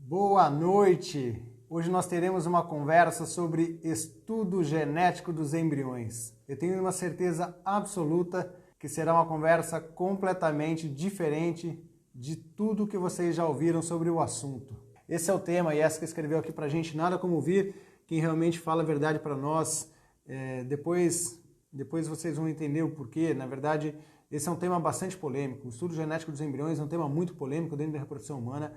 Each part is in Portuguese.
Boa noite! Hoje nós teremos uma conversa sobre estudo genético dos embriões. Eu tenho uma certeza absoluta que será uma conversa completamente diferente de tudo que vocês já ouviram sobre o assunto. Esse é o tema, e essa que escreveu aqui pra gente, nada como ouvir quem realmente fala a verdade para nós. Depois vocês vão entender o porquê. Na verdade, esse é um tema bastante polêmico. O estudo genético dos embriões é um tema muito polêmico dentro da reprodução humana,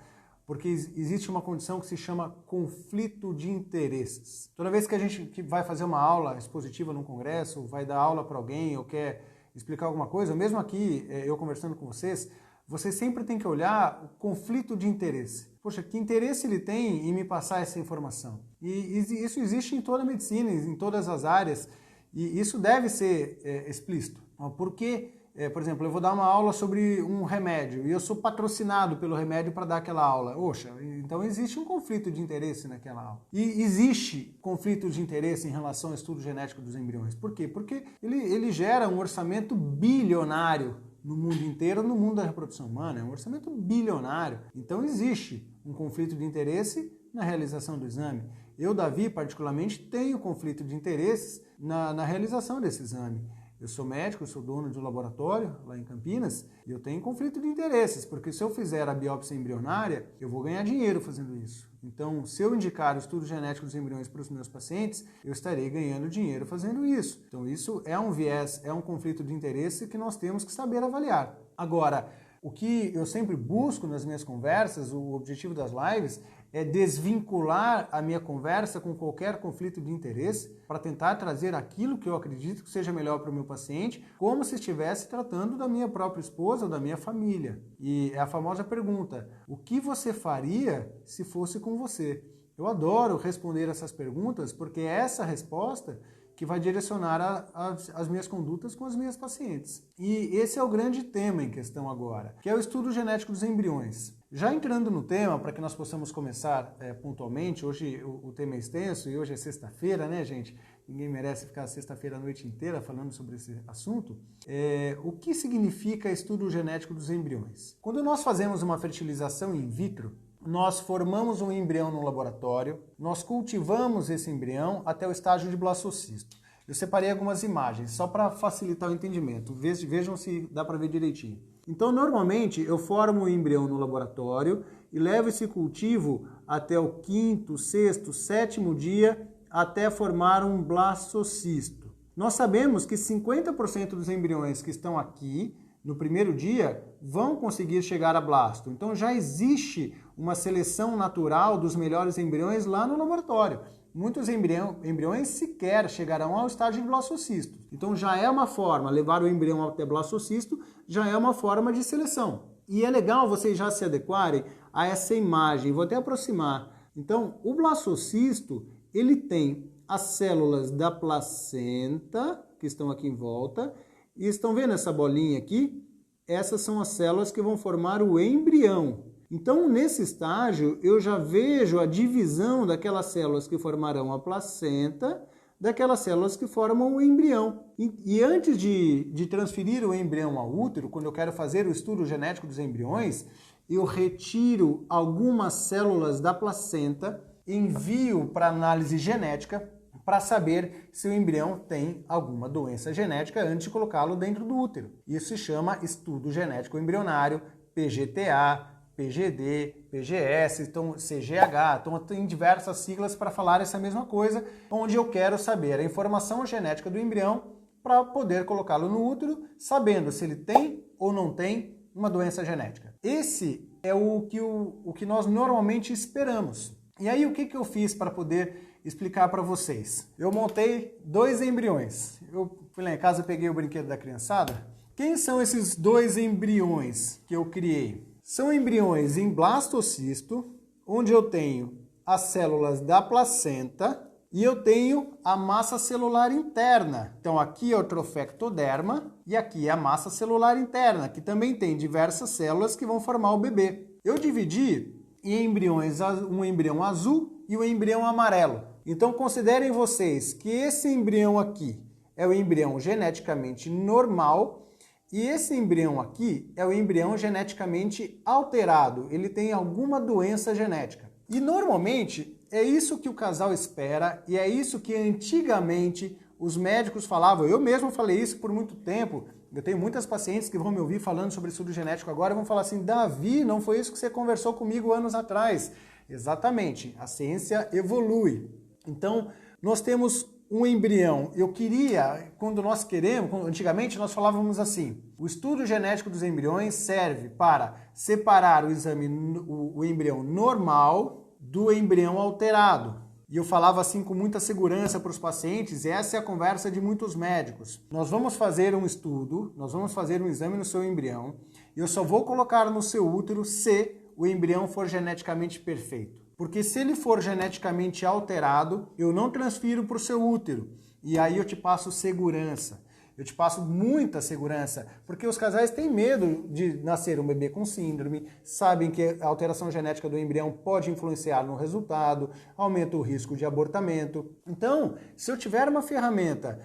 porque existe uma condição que se chama conflito de interesses. Toda vez que a gente vai fazer uma aula expositiva num congresso, vai dar aula para alguém ou quer explicar alguma coisa, ou mesmo aqui eu conversando com vocês sempre têm que olhar o conflito de interesse. Poxa, que interesse ele tem em me passar essa informação? E isso existe em toda a medicina, em todas as áreas, e isso deve ser explícito. Porque, por exemplo, eu vou dar uma aula sobre um remédio e eu sou patrocinado pelo remédio para dar aquela aula. Poxa, então existe um conflito de interesse naquela aula. E existe conflito de interesse em relação ao estudo genético dos embriões. Por quê? Porque ele gera um orçamento bilionário no mundo inteiro, no mundo da reprodução humana. É um orçamento bilionário. Então existe um conflito de interesse na realização do exame. Eu, Davi, particularmente, tenho conflito de interesses na realização desse exame. Eu sou médico, eu sou dono de um laboratório lá em Campinas e eu tenho conflito de interesses, porque se eu fizer a biópsia embrionária, eu vou ganhar dinheiro fazendo isso. Então, se eu indicar o estudo genético dos embriões para os meus pacientes, eu estarei ganhando dinheiro fazendo isso. Então, isso é um viés, é um conflito de interesse que nós temos que saber avaliar. Agora, o que eu sempre busco nas minhas conversas, o objetivo das lives, é desvincular a minha conversa com qualquer conflito de interesse para tentar trazer aquilo que eu acredito que seja melhor para o meu paciente, como se estivesse tratando da minha própria esposa ou da minha família. E é a famosa pergunta: o que você faria se fosse com você? Eu adoro responder essas perguntas porque é essa resposta que vai direcionar as minhas condutas com as minhas pacientes. E esse é o grande tema em questão agora, que é o estudo genético dos embriões. Já entrando no tema, para que nós possamos começar pontualmente, hoje o tema é extenso e hoje é sexta-feira, né, gente? Ninguém merece ficar sexta-feira a noite inteira falando sobre esse assunto. O que significa estudo genético dos embriões? Quando nós fazemos uma fertilização in vitro, nós formamos um embrião no laboratório, nós cultivamos esse embrião até o estágio de blastocisto. Eu separei algumas imagens, só para facilitar o entendimento. Vejam se dá para ver direitinho. Então, normalmente, eu formo o embrião no laboratório e levo esse cultivo até o 5º, 6º, 7º dia até formar um blastocisto. Nós sabemos que 50% dos embriões que estão aqui no primeiro dia vão conseguir chegar a blasto. Então já existe uma seleção natural dos melhores embriões lá no laboratório. Muitos embriões sequer chegarão ao estágio de blastocisto. Então já é uma forma, levar o embrião até blastocisto já é uma forma de seleção. E é legal vocês já se adequarem a essa imagem. Vou até aproximar. Então o blastocisto, ele tem as células da placenta, que estão aqui em volta. E estão vendo essa bolinha aqui? Essas são as células que vão formar o embrião. Então, nesse estágio, eu já vejo a divisão daquelas células que formarão a placenta, daquelas células que formam o embrião. E antes de transferir o embrião ao útero, quando eu quero fazer o estudo genético dos embriões, eu retiro algumas células da placenta, envio para análise genética, para saber se o embrião tem alguma doença genética antes de colocá-lo dentro do útero. Isso se chama estudo genético embrionário, PGTA, PGD, PGS, então CGH, então tem diversas siglas para falar essa mesma coisa, onde eu quero saber a informação genética do embrião para poder colocá-lo no útero, sabendo se ele tem ou não tem uma doença genética. Esse é o que nós normalmente esperamos. E aí o que eu fiz para poder explicar para vocês? Eu montei 2 embriões. Eu fui lá em casa, peguei o brinquedo da criançada. Quem são esses 2 embriões que eu criei? São embriões em blastocisto, onde eu tenho as células da placenta e eu tenho a massa celular interna. Então aqui é o trofectoderma e aqui é a massa celular interna, que também tem diversas células que vão formar o bebê. Eu dividi em embriões, um embrião azul e um embrião amarelo. Então considerem vocês que esse embrião aqui é o embrião geneticamente normal e esse embrião aqui é o embrião geneticamente alterado. Ele tem alguma doença genética. E normalmente é isso que o casal espera e é isso que antigamente os médicos falavam. Eu mesmo falei isso por muito tempo. Eu tenho muitas pacientes que vão me ouvir falando sobre estudo genético agora e vão falar assim: Davi, não foi isso que você conversou comigo anos atrás. Exatamente, a ciência evolui. Então, nós temos um embrião. Eu queria, quando nós queremos, antigamente nós falávamos assim: o estudo genético dos embriões serve para separar o embrião normal do embrião alterado. E eu falava assim com muita segurança para os pacientes, e essa é a conversa de muitos médicos. Nós vamos fazer um estudo, nós vamos fazer um exame no seu embrião, e eu só vou colocar no seu útero se o embrião for geneticamente perfeito. Porque se ele for geneticamente alterado, eu não transfiro para o seu útero. E aí eu te passo segurança. Eu te passo muita segurança, porque os casais têm medo de nascer um bebê com síndrome, sabem que a alteração genética do embrião pode influenciar no resultado, aumenta o risco de abortamento. Então, se eu tiver uma ferramenta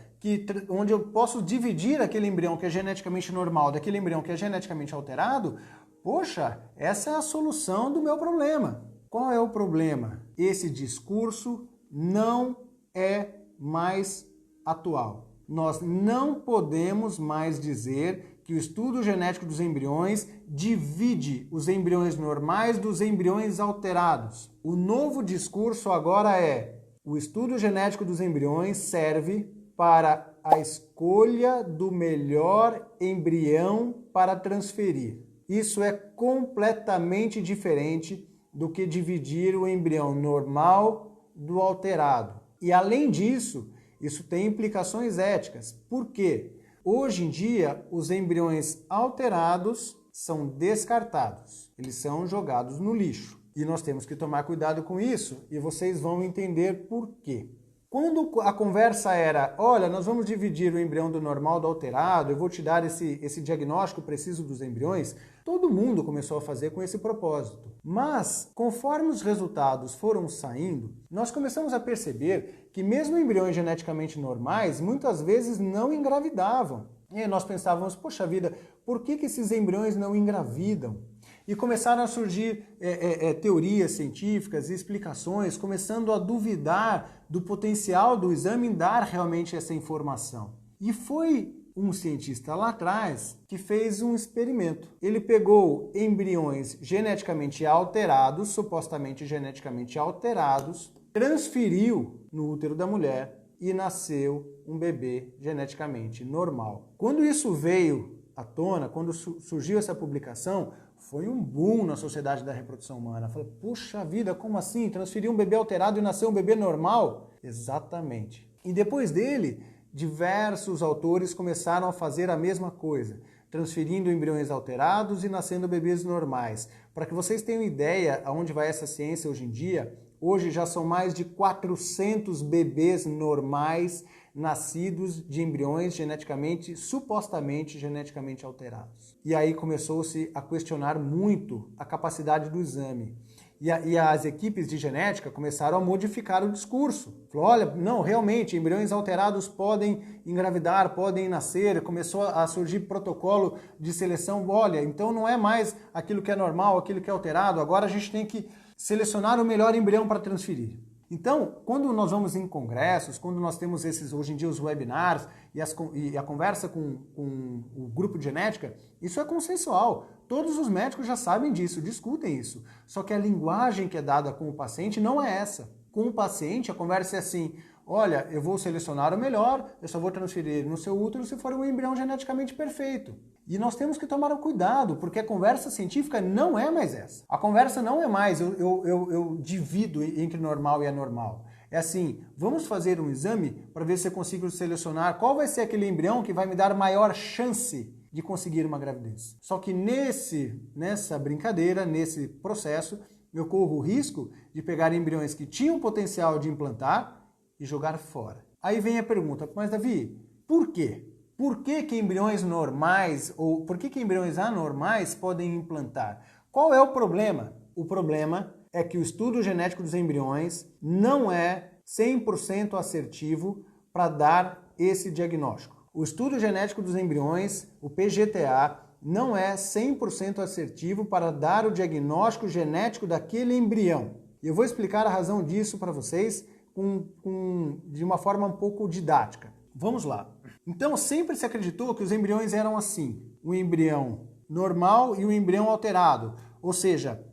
onde eu posso dividir aquele embrião que é geneticamente normal daquele embrião que é geneticamente alterado, poxa, essa é a solução do meu problema. Qual é o problema? Esse discurso não é mais atual. Nós não podemos mais dizer que o estudo genético dos embriões divide os embriões normais dos embriões alterados. O novo discurso agora é: o estudo genético dos embriões serve para a escolha do melhor embrião para transferir. Isso é completamente diferente do que dividir o embrião normal do alterado. E além disso, isso tem implicações éticas. Por quê? Hoje em dia, os embriões alterados são descartados. Eles são jogados no lixo. E nós temos que tomar cuidado com isso e vocês vão entender por quê. Quando a conversa era: olha, nós vamos dividir o embrião do normal do alterado, eu vou te dar esse diagnóstico preciso dos embriões, todo mundo começou a fazer com esse propósito. Mas, conforme os resultados foram saindo, nós começamos a perceber que mesmo embriões geneticamente normais, muitas vezes não engravidavam. E aí nós pensávamos: poxa vida, por que esses embriões não engravidam? E começaram a surgir teorias científicas e explicações, começando a duvidar do potencial do exame em dar realmente essa informação. E foi um cientista lá atrás que fez um experimento. Ele pegou embriões geneticamente alterados, supostamente geneticamente alterados, transferiu no útero da mulher e nasceu um bebê geneticamente normal. Quando isso veio à tona, quando surgiu essa publicação, foi um boom na sociedade da reprodução humana. Falou: puxa vida, como assim? Transferir um bebê alterado e nascer um bebê normal? Exatamente. E depois dele, diversos autores começaram a fazer a mesma coisa, transferindo embriões alterados e nascendo bebês normais. Para que vocês tenham ideia aonde vai essa ciência hoje em dia, hoje já são mais de 400 bebês normais nascidos de embriões supostamente geneticamente alterados. E aí começou-se a questionar muito a capacidade do exame. E as equipes de genética começaram a modificar o discurso. Falou: olha, não, realmente, embriões alterados podem engravidar, podem nascer. Começou a surgir protocolo de seleção. Olha, então não é mais aquilo que é normal, aquilo que é alterado. Agora a gente tem que selecionar o melhor embrião para transferir. Então, quando nós vamos em congressos, quando nós temos hoje em dia, os webinars e a conversa com o grupo de genética, isso é consensual. Todos os médicos já sabem disso, discutem isso. Só que a linguagem que é dada com o paciente não é essa. Com o paciente, a conversa é assim: olha, eu vou selecionar o melhor, eu só vou transferir no seu útero se for um embrião geneticamente perfeito. E nós temos que tomar cuidado, porque a conversa científica não é mais essa. A conversa não é mais eu divido entre normal e anormal. É assim: vamos fazer um exame para ver se eu consigo selecionar qual vai ser aquele embrião que vai me dar maior chance de conseguir uma gravidez. Só que nessa brincadeira, nesse processo, eu corro o risco de pegar embriões que tinham potencial de implantar e jogar fora. Aí vem a pergunta: mas Davi, por quê? Por que embriões normais ou por que embriões anormais podem implantar? Qual é o problema? O problema é que o estudo genético dos embriões não é 100% assertivo para dar esse diagnóstico. O estudo genético dos embriões, o PGTA, não é 100% assertivo para dar o diagnóstico genético daquele embrião. E eu vou explicar a razão disso para vocês de uma forma um pouco didática. Vamos lá. Então, sempre se acreditou que os embriões eram assim, um embrião normal e um embrião alterado, ou seja,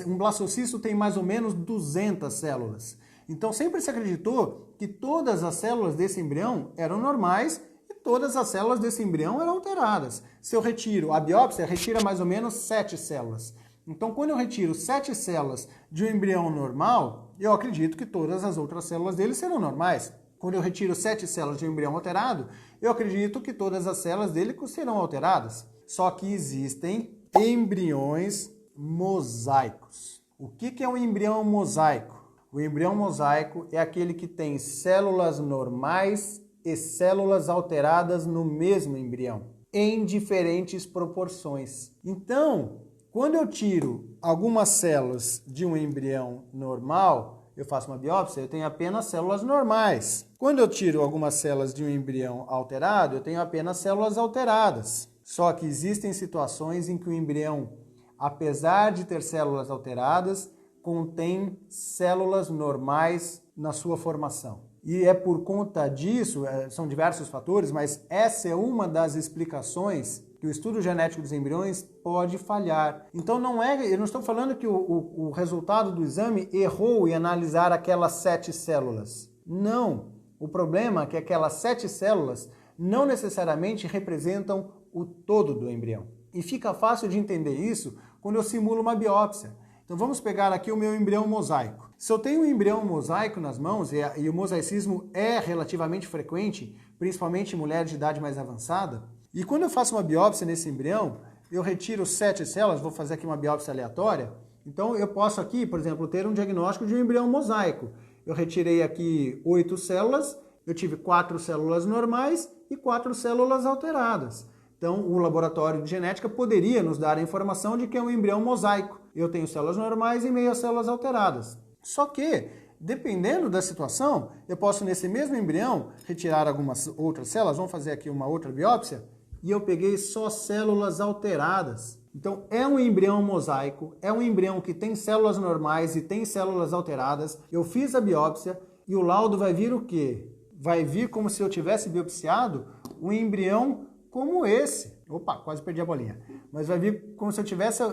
um blastocisto tem mais ou menos 200 células. Então, sempre se acreditou que todas as células desse embrião eram normais e todas as células desse embrião eram alteradas. Se eu retiro a biópsia, retira mais ou menos 7 células. Então, quando eu retiro 7 células de um embrião normal, eu acredito que todas as outras células dele serão normais. Quando eu retiro 7 células de um embrião alterado, eu acredito que todas as células dele serão alteradas. Só que existem embriões mosaicos. O que é um embrião mosaico? O embrião mosaico é aquele que tem células normais e células alteradas no mesmo embrião, em diferentes proporções. Então, quando eu tiro algumas células de um embrião normal, eu faço uma biópsia, eu tenho apenas células normais. Quando eu tiro algumas células de um embrião alterado, eu tenho apenas células alteradas. Só que existem situações em que o embrião, apesar de ter células alteradas, contém células normais na sua formação. E é por conta disso, são diversos fatores, mas essa é uma das explicações que o estudo genético dos embriões pode falhar. Então eu não estou falando que o resultado do exame errou em analisar aquelas 7 células. Não. O problema é que aquelas 7 células não necessariamente representam o todo do embrião. E fica fácil de entender isso quando eu simulo uma biópsia. Então vamos pegar aqui o meu embrião mosaico. Se eu tenho um embrião mosaico nas mãos, e o mosaicismo é relativamente frequente, principalmente em mulheres de idade mais avançada, e quando eu faço uma biópsia nesse embrião, eu retiro 7 células, vou fazer aqui uma biópsia aleatória, então eu posso aqui, por exemplo, ter um diagnóstico de um embrião mosaico. Eu retirei aqui 8 células, eu tive 4 células normais e 4 células alteradas. Então, o laboratório de genética poderia nos dar a informação de que é um embrião mosaico. Eu tenho células normais e meio células alteradas. Só que, dependendo da situação, eu posso nesse mesmo embrião retirar algumas outras células, vamos fazer aqui uma outra biópsia, e eu peguei só células alteradas. Então, é um embrião mosaico, é um embrião que tem células normais e tem células alteradas. Eu fiz a biópsia e o laudo vai vir o quê? Vai vir como se eu tivesse biopsiado um embrião como esse. Opa, quase perdi a bolinha. Mas vai vir como se eu tivesse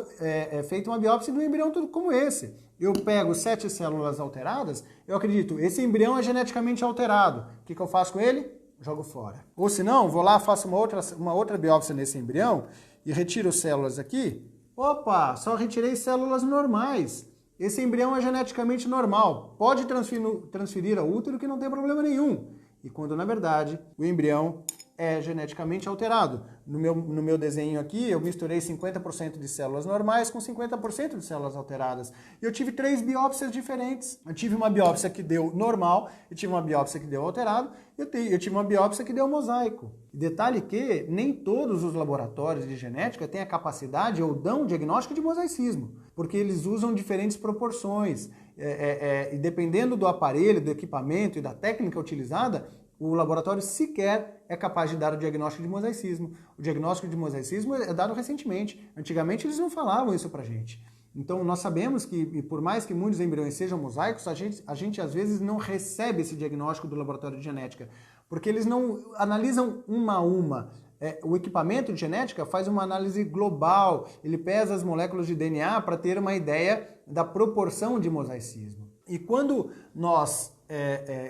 feito uma biópsia de um embrião tudo como esse. Eu pego 7 células alteradas, eu acredito, esse embrião é geneticamente alterado. O que eu faço com ele? Jogo fora. Ou se não, vou lá, faço uma outra biópsia nesse embrião e retiro células aqui. Opa, só retirei células normais. Esse embrião é geneticamente normal. Pode transferir ao útero que não tem problema nenhum. E quando, na verdade, o embrião é geneticamente alterado. No meu desenho aqui, eu misturei 50% de células normais com 50% de células alteradas. E eu tive 3 biópsias diferentes. Eu tive uma biópsia que deu normal, eu tive uma biópsia que deu alterado, eu tive uma biópsia que deu mosaico. Detalhe que nem todos os laboratórios de genética têm a capacidade ou dão diagnóstico de mosaicismo, porque eles usam diferentes proporções. E dependendo do aparelho, do equipamento e da técnica utilizada, o laboratório sequer é capaz de dar o diagnóstico de mosaicismo. O diagnóstico de mosaicismo é dado recentemente. Antigamente eles não falavam isso pra gente. Então nós sabemos que, por mais que muitos embriões sejam mosaicos, a gente às vezes não recebe esse diagnóstico do laboratório de genética, porque eles não analisam uma a uma. O equipamento de genética faz uma análise global, ele pesa as moléculas de DNA para ter uma ideia da proporção de mosaicismo. E quando nós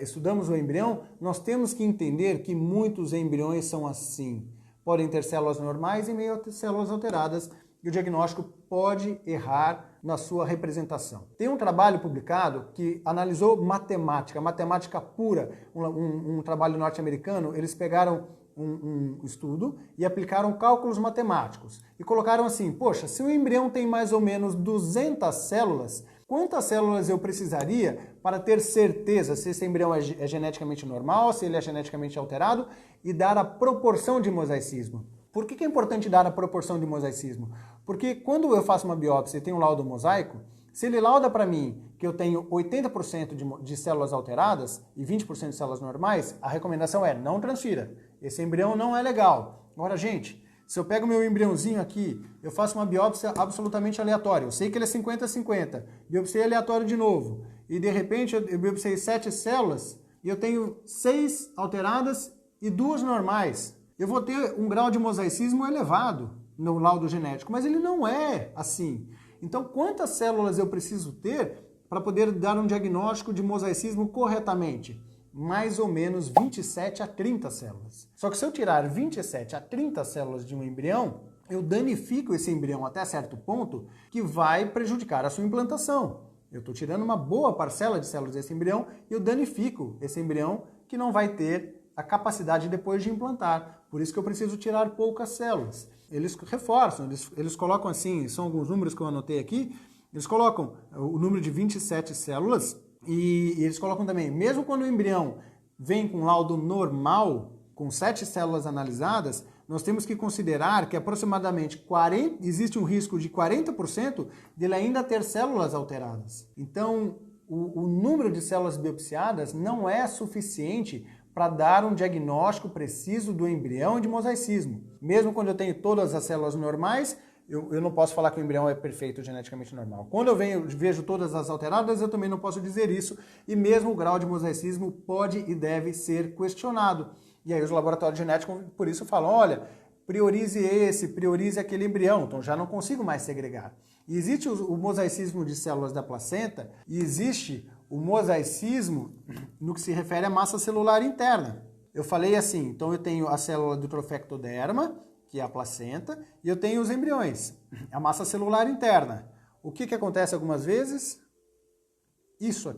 estudamos o embrião, nós temos que entender que muitos embriões são assim. Podem ter células normais e meio células alteradas, e o diagnóstico pode errar na sua representação. Tem um trabalho publicado que analisou matemática pura, um trabalho norte-americano. Eles pegaram um estudo e aplicaram cálculos matemáticos e colocaram assim, poxa, se o embrião tem mais ou menos 200 células, quantas células eu precisaria para ter certeza se esse embrião é geneticamente normal, se ele é geneticamente alterado, e dar a proporção de mosaicismo? Por que é importante dar a proporção de mosaicismo? Porque quando eu faço uma biópsia e tenho um laudo mosaico, se ele lauda para mim que eu tenho 80% de células alteradas e 20% de células normais, a recomendação é não transfira. Esse embrião não é legal. Agora, gente, Se eu pego meu embriãozinho aqui, eu faço uma biópsia absolutamente aleatória, eu sei que ele é 50-50, biopsiei aleatório de novo, e de repente eu biopsiei 7 células e eu tenho 6 alteradas e 2 normais. Eu vou ter um grau de mosaicismo elevado no laudo genético, mas ele não é assim. Então, quantas células eu preciso ter para poder dar um diagnóstico de mosaicismo corretamente? Mais ou menos 27 a 30 células. Só que se eu tirar 27 a 30 células de um embrião, eu danifico esse embrião até certo ponto que vai prejudicar a sua implantação. Eu estou tirando uma boa parcela de células desse embrião e eu danifico esse embrião que não vai ter a capacidade depois de implantar. Por isso que eu preciso tirar poucas células. Eles reforçam, eles colocam assim, são alguns números que eu anotei aqui, eles colocam o número de 27 células e eles colocam também, mesmo quando o embrião vem com laudo normal, com 7 células analisadas, nós temos que considerar que aproximadamente existe um risco de 40% dele ainda ter células alteradas. Então, o número de células biopsiadas não é suficiente para dar um diagnóstico preciso do embrião e de mosaicismo. Mesmo quando eu tenho todas as células normais, eu não posso falar que o embrião é perfeito geneticamente normal. Quando eu vejo todas as alteradas, eu também não posso dizer isso, e mesmo o grau de mosaicismo pode e deve ser questionado. E aí os laboratórios genéticos, por isso, falam, olha, priorize aquele embrião, então já não consigo mais segregar. E existe o mosaicismo de células da placenta, e existe o mosaicismo no que se refere à massa celular interna. Eu falei assim, então eu tenho a célula do trofectoderma, que é a placenta, e eu tenho os embriões, a massa celular interna. O que acontece algumas vezes? Isso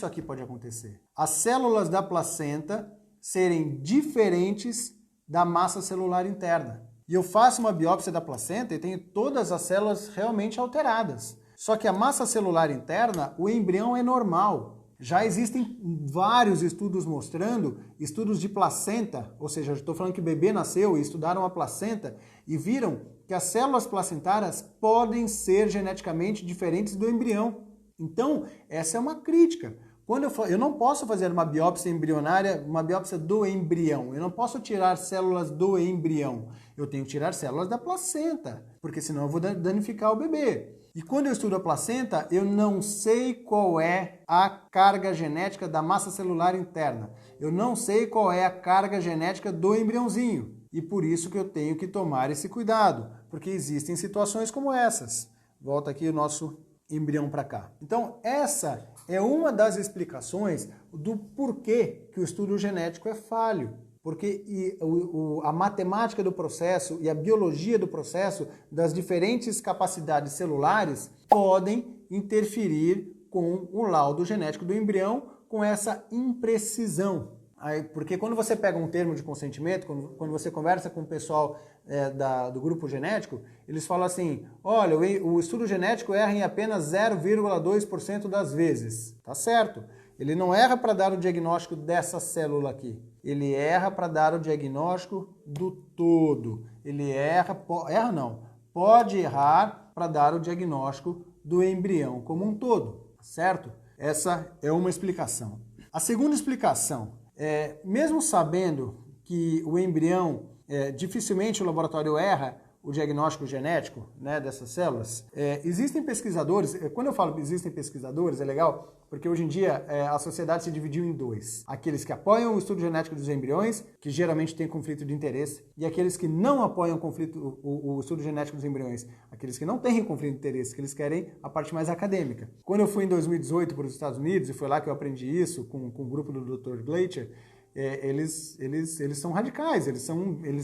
aqui pode acontecer. As células da placenta serem diferentes da massa celular interna. E eu faço uma biópsia da placenta e tenho todas as células realmente alteradas. Só que a massa celular interna, o embrião é normal. Já existem vários estudos mostrando, estudos de placenta, ou seja, eu estou falando que o bebê nasceu e estudaram a placenta e viram que as células placentárias podem ser geneticamente diferentes do embrião. Então, essa é uma crítica. Quando eu não posso fazer uma biópsia embrionária, uma biópsia do embrião, eu não posso tirar células do embrião, eu tenho que tirar células da placenta, porque senão eu vou danificar o bebê. E quando eu estudo a placenta, eu não sei qual é a carga genética da massa celular interna. Eu não sei qual é a carga genética do embriãozinho. E por isso que eu tenho que tomar esse cuidado, porque existem situações como essas. Volta aqui o nosso embrião para cá. Então, essa é uma das explicações do porquê que o estudo genético é falho. Porque a matemática do processo e a biologia do processo das diferentes capacidades celulares podem interferir com o laudo genético do embrião com essa imprecisão. Porque quando você pega um termo de consentimento, quando você conversa com o pessoal do grupo genético, eles falam assim, olha, o estudo genético erra em apenas 0,2% das vezes. Tá certo. Ele não erra para dar o diagnóstico dessa célula aqui. Ele erra para dar o diagnóstico do todo. Ele pode errar para dar o diagnóstico do embrião como um todo, certo? Essa é uma explicação. A segunda explicação é, mesmo sabendo que o embrião, dificilmente o laboratório erra o diagnóstico genético, né, dessas células, existem pesquisadores, quando eu falo que existem pesquisadores, é legal, porque hoje em dia a sociedade se dividiu em dois. Aqueles que apoiam o estudo genético dos embriões, que geralmente têm conflito de interesse, e aqueles que não apoiam o estudo genético dos embriões, aqueles que não têm conflito de interesse, que eles querem a parte mais acadêmica. Quando eu fui em 2018 para os Estados Unidos, e foi lá que eu aprendi isso com o grupo do Dr. Gleicher, eles são radicais, eles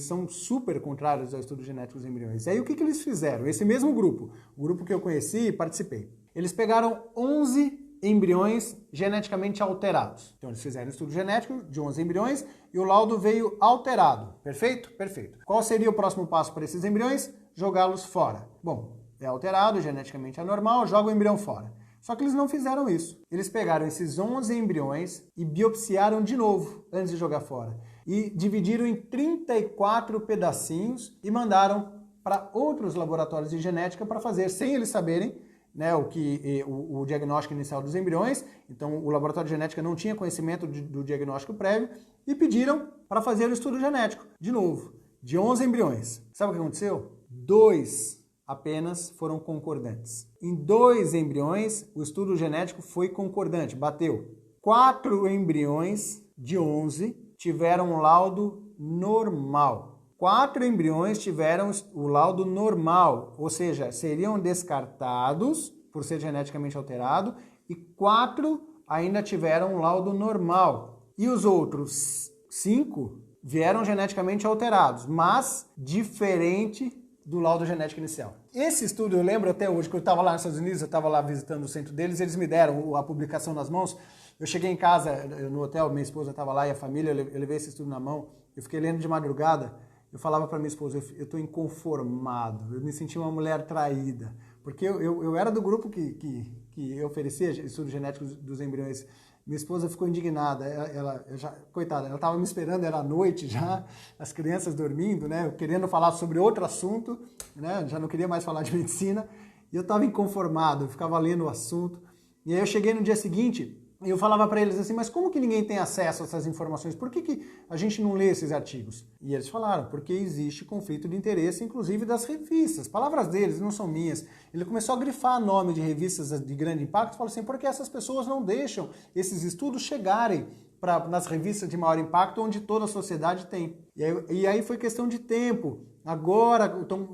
são super contrários ao estudo genético dos embriões. E aí o que eles fizeram? Esse mesmo grupo, o grupo que eu conheci e participei, eles pegaram 11 embriões geneticamente alterados. Então eles fizeram um estudo genético de 11 embriões e o laudo veio alterado. Perfeito? Perfeito. Qual seria o próximo passo para esses embriões? Jogá-los fora. Bom, é alterado, geneticamente anormal, joga o embrião fora. Só que eles não fizeram isso. Eles pegaram esses 11 embriões e biopsiaram de novo antes de jogar fora. E dividiram em 34 pedacinhos e mandaram para outros laboratórios de genética para fazer, sem eles saberem, né, o diagnóstico inicial dos embriões. Então o laboratório de genética não tinha conhecimento do diagnóstico prévio e pediram para fazer o estudo genético de novo. De 11 embriões, sabe o que aconteceu? 2 apenas foram concordantes. Em 2 embriões, o estudo genético foi concordante, bateu. 4 embriões de 11 tiveram um laudo normal. 4 embriões tiveram o laudo normal, ou seja, seriam descartados por ser geneticamente alterado, e 4 ainda tiveram um laudo normal. E os outros 5 vieram geneticamente alterados, mas diferente do laudo genético inicial. Esse estudo, eu lembro até hoje, que eu estava lá nos Estados Unidos, eu estava lá visitando o centro deles, eles me deram a publicação nas mãos. Eu cheguei em casa, no hotel, minha esposa estava lá e a família, eu levei esse estudo na mão, eu fiquei lendo de madrugada, eu falava para minha esposa, eu estou inconformado, eu me senti uma mulher traída, porque eu era do grupo que oferecia estudo genético dos embriões. Minha esposa ficou indignada, coitada, ela estava me esperando, era noite já, as crianças dormindo, né, querendo falar sobre outro assunto, né, já não queria mais falar de medicina, e eu estava inconformado, eu ficava lendo o assunto, e aí eu cheguei no dia seguinte, e eu falava para eles assim, mas como que ninguém tem acesso a essas informações? Por que a gente não lê esses artigos? E eles falaram, porque existe conflito de interesse, inclusive das revistas. Palavras deles, não são minhas. Ele começou a grifar nome de revistas de grande impacto e falou assim, porque essas pessoas não deixam esses estudos chegarem nas revistas de maior impacto, onde toda a sociedade tem. E aí foi questão de tempo. Agora, então,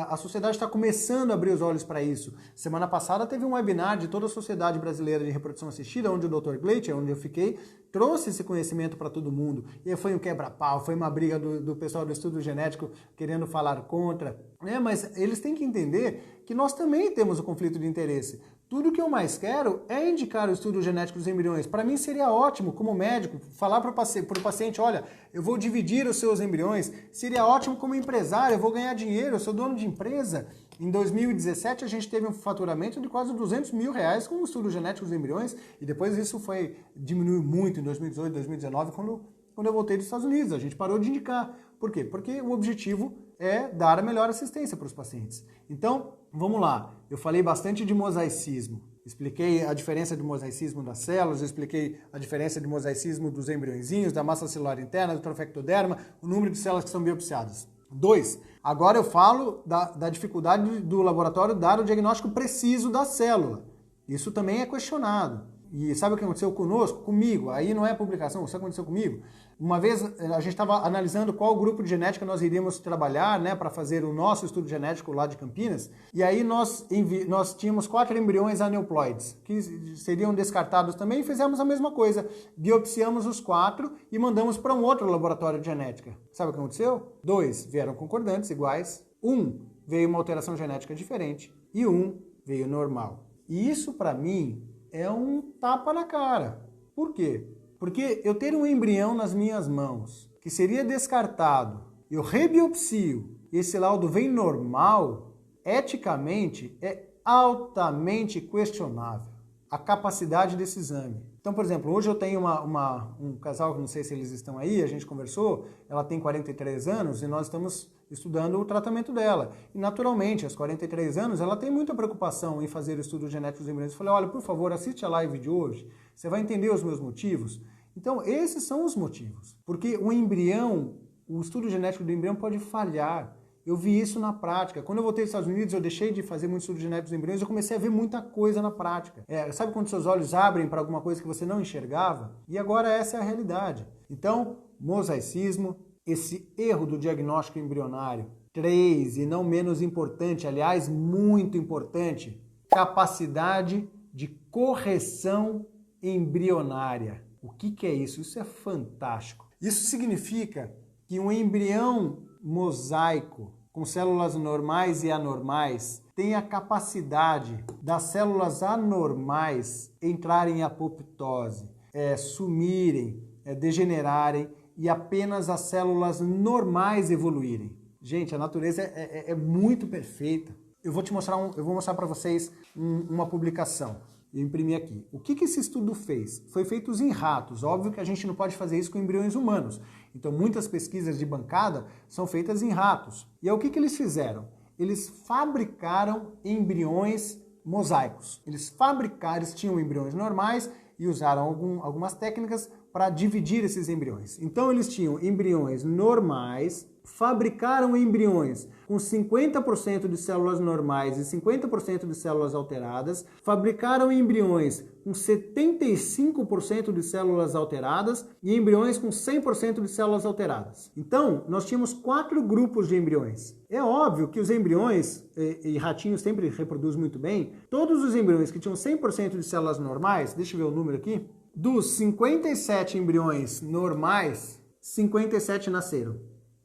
a sociedade está começando a abrir os olhos para isso. Semana passada teve um webinar de toda a Sociedade Brasileira de Reprodução Assistida, onde o Dr. Gleitcher, onde eu fiquei, trouxe esse conhecimento para todo mundo. E aí foi um quebra-pau, foi uma briga do pessoal do estudo genético querendo falar contra. Mas eles têm que entender que nós também temos o conflito de interesse. Tudo que eu mais quero é indicar o estudo genético dos embriões. Para mim seria ótimo, como médico, falar para o paciente, olha, eu vou dividir os seus embriões. Seria ótimo como empresário, eu vou ganhar dinheiro, eu sou dono de empresa. Em 2017 a gente teve um faturamento de quase R$200 mil com o estudo genético dos embriões e depois isso diminuiu muito em 2018, 2019, quando eu voltei dos Estados Unidos. A gente parou de indicar. Por quê? Porque o objetivo é dar a melhor assistência para os pacientes. Então, vamos lá. Eu falei bastante de mosaicismo. Expliquei a diferença do mosaicismo das células, eu expliquei a diferença de mosaicismo dos embriõezinhos, da massa celular interna, do trofectoderma, o número de células que são biopsiadas. 2. Agora eu falo da dificuldade do laboratório dar o diagnóstico preciso da célula. Isso também é questionado. E sabe o que aconteceu conosco? Comigo. Aí não é publicação, isso aconteceu comigo. Uma vez a gente estava analisando qual grupo de genética nós iríamos trabalhar, né, para fazer o nosso estudo genético lá de Campinas. E aí nós tínhamos 4 embriões aneuploides, que seriam descartados também, e fizemos a mesma coisa. Biopsiamos os 4 e mandamos para um outro laboratório de genética. Sabe o que aconteceu? 2 vieram concordantes, iguais. 1 veio uma alteração genética diferente. E 1 veio normal. E isso, para mim, é um tapa na cara. Por quê? Porque eu ter um embrião nas minhas mãos, que seria descartado, eu rebiopsio, e esse laudo vem normal, eticamente é altamente questionável a capacidade desse exame. Então, por exemplo, hoje eu tenho um casal, não sei se eles estão aí, a gente conversou, ela tem 43 anos e nós estamos estudando o tratamento dela. E naturalmente, aos 43 anos, ela tem muita preocupação em fazer o estudo genético dos embriões. Eu falei, olha, por favor, assiste a live de hoje, você vai entender os meus motivos. Então, esses são os motivos. Porque o embrião, o estudo genético do embrião pode falhar. Eu vi isso na prática. Quando eu voltei dos Estados Unidos, eu deixei de fazer muito estudo genético dos embriões, eu comecei a ver muita coisa na prática. Sabe quando seus olhos abrem para alguma coisa que você não enxergava? E agora essa é a realidade. Então, mosaicismo, esse erro do diagnóstico embrionário. 3, e não menos importante, aliás, muito importante, capacidade de correção embrionária. O que é isso? Isso é fantástico. Isso significa que um embrião mosaico com células normais e anormais tem a capacidade das células anormais entrarem em apoptose, sumirem, degenerarem e apenas as células normais evoluírem. Gente, a natureza é muito perfeita. Eu vou mostrar para vocês uma publicação. Eu imprimi aqui. O que esse estudo fez? Foi feito em ratos. Óbvio que a gente não pode fazer isso com embriões humanos. Então, muitas pesquisas de bancada são feitas em ratos. E aí, o que eles fizeram? Eles fabricaram embriões mosaicos. Eles tinham embriões normais e usaram algumas técnicas para dividir esses embriões. Então, eles tinham embriões normais fabricaram embriões com 50% de células normais e 50% de células alteradas, fabricaram embriões com 75% de células alteradas e embriões com 100% de células alteradas. Então, nós tínhamos 4 grupos de embriões. É óbvio que os embriões, e ratinhos sempre reproduzem muito bem, todos os embriões que tinham 100% de células normais, deixa eu ver o número aqui, dos 57 embriões normais, 57 nasceram.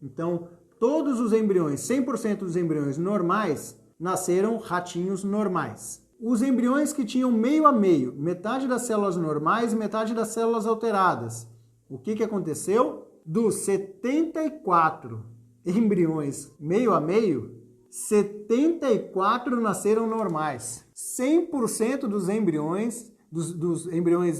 Então, todos os embriões, 100% dos embriões normais, nasceram ratinhos normais. Os embriões que tinham meio a meio, metade das células normais e metade das células alteradas. O que aconteceu? Dos 74 embriões meio a meio, 74 nasceram normais. 100% dos embriões